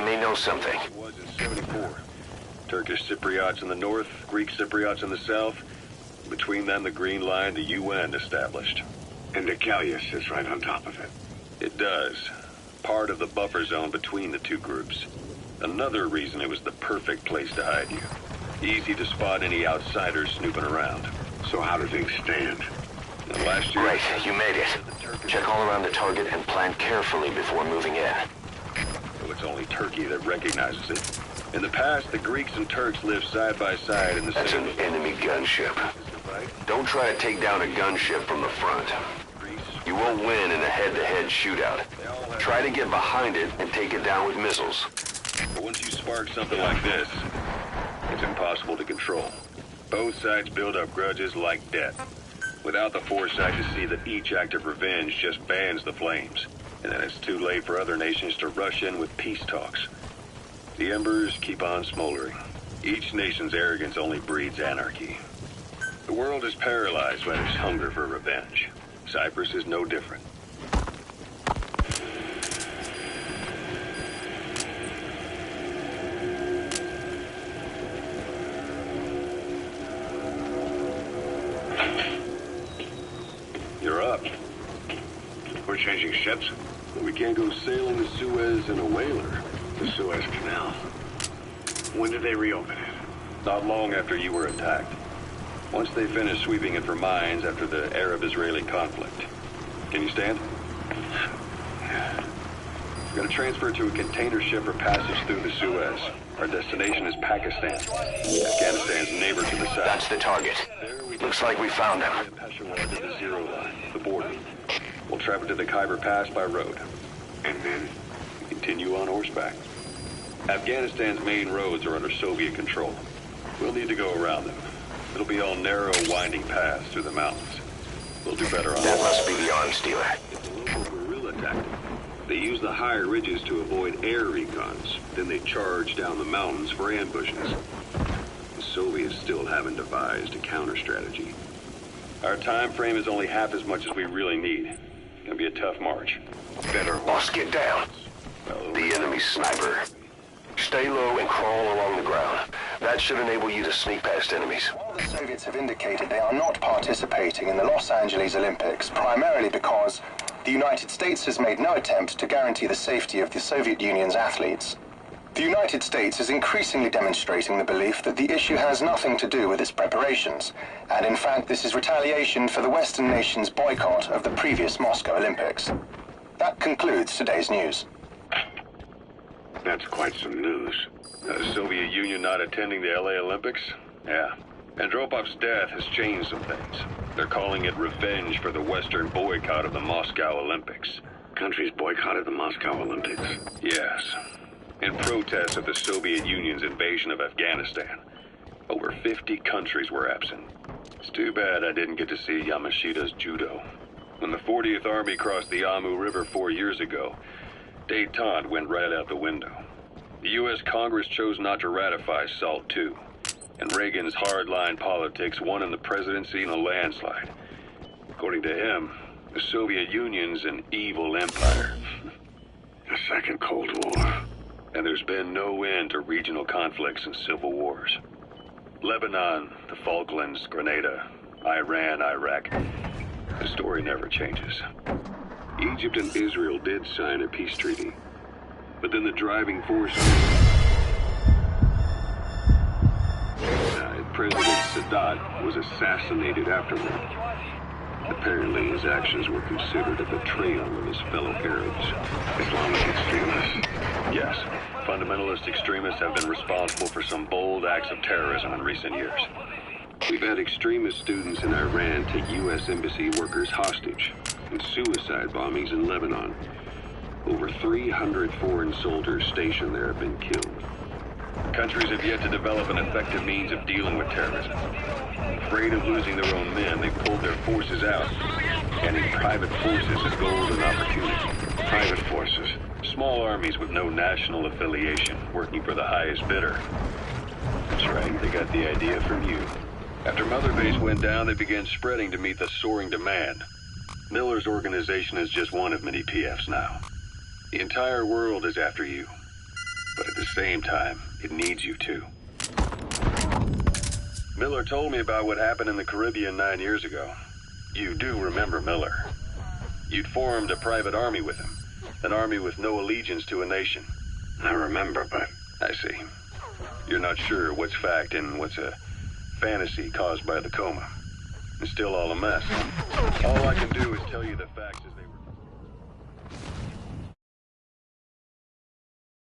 may know something. It was in 74. Turkish Cypriots in the north, Greek Cypriots in the south. Between them, the Green Line, the UN established. And Deucalion sits right on top of it. It does. Part of the buffer zone between the two groups. Another reason it was the perfect place to hide you. Easy to spot any outsiders snooping around. So how do things stand? And last year... Great, you made it. Check all around the target and plan carefully before moving in. So it's only Turkey that recognizes it. In the past, the Greeks and Turks lived side by side in the That's same... an enemy gunship. Don't try to take down a gunship from the front. You won't win in a head-to-head shootout. Try to get behind it and take it down with missiles. But once you spark something like this, it's impossible to control. Both sides build up grudges like debt, without the foresight to see that each act of revenge just fans the flames. And then it's too late for other nations to rush in with peace talks. The embers keep on smoldering. Each nation's arrogance only breeds anarchy. The world is paralyzed by this hunger for revenge. Cyprus is no different. You're up. We're changing ships? We can't go sailing the Suez in a whaler. The Suez Canal. When did they reopen it? Not long after you were attacked. Once they finished sweeping it for mines after the Arab-Israeli conflict. Can you stand? We're gonna transfer to a container ship or passage through the Suez. Our destination is Pakistan, Afghanistan's neighbor to the south. That's the target. Looks like we found him. Peshawar to the zero line, the border. We'll travel to the Khyber Pass by road. And then? Continue on horseback. Afghanistan's main roads are under Soviet control. We'll need to go around them. It'll be all narrow, winding paths through the mountains. We'll do better on That must be the arms dealer. It's a local guerrilla tactic. They use the higher ridges to avoid air recons. Then they charge down the mountains for ambushes. The Soviets still haven't devised a counter strategy. Our time frame is only half as much as we really need. It's gonna be a tough march. Better Boss, get down. The enemy sniper. Stay low and crawl along the ground. That should enable you to sneak past enemies. While the Soviets have indicated they are not participating in the Los Angeles Olympics, primarily because the United States has made no attempt to guarantee the safety of the Soviet Union's athletes. The United States is increasingly demonstrating the belief that the issue has nothing to do with its preparations, and in fact this is retaliation for the Western nations' boycott of the previous Moscow Olympics. That concludes today's news. That's quite some news. The Soviet Union not attending the LA Olympics? Yeah. Andropov's death has changed some things. They're calling it revenge for the Western boycott of the Moscow Olympics. Countries boycotted the Moscow Olympics. Yes. In protest of the Soviet Union's invasion of Afghanistan. Over 50 countries were absent. It's too bad I didn't get to see Yamashita's judo. When the 40th Army crossed the Amu River 4 years ago, détente went right out the window. The U.S. Congress chose not to ratify SALT II, and Reagan's hardline politics won him the presidency in a landslide. According to him, the Soviet Union's an evil empire. A second Cold War. And there's been no end to regional conflicts and civil wars. Lebanon, the Falklands, Grenada, Iran, Iraq. The story never changes. Egypt and Israel did sign a peace treaty. But then the driving force... President Sadat was assassinated afterward. Apparently his actions were considered a betrayal of his fellow Arabs. Islamic extremists? Yes, fundamentalist extremists have been responsible for some bold acts of terrorism in recent years. We've had extremist students in Iran take U.S. embassy workers hostage, and suicide bombings in Lebanon. Over 300 foreign soldiers stationed there have been killed. Countries have yet to develop an effective means of dealing with terrorism. Afraid of losing their own men, they pulled their forces out, and in private forces as golden opportunity. Private forces. Small armies with no national affiliation, working for the highest bidder. That's right, they got the idea from you. After Mother Base went down, they began spreading to meet the soaring demand. Miller's organization is just one of many PFs now. The entire world is after you. But at the same time, it needs you too. Miller told me about what happened in the Caribbean 9 years ago. You do remember Miller. You'd formed a private army with him. An army with no allegiance to a nation. I remember, but... I see. You're not sure what's fact and what's a fantasy caused by the coma. It's still all a mess. All I can do is tell you the facts as they were.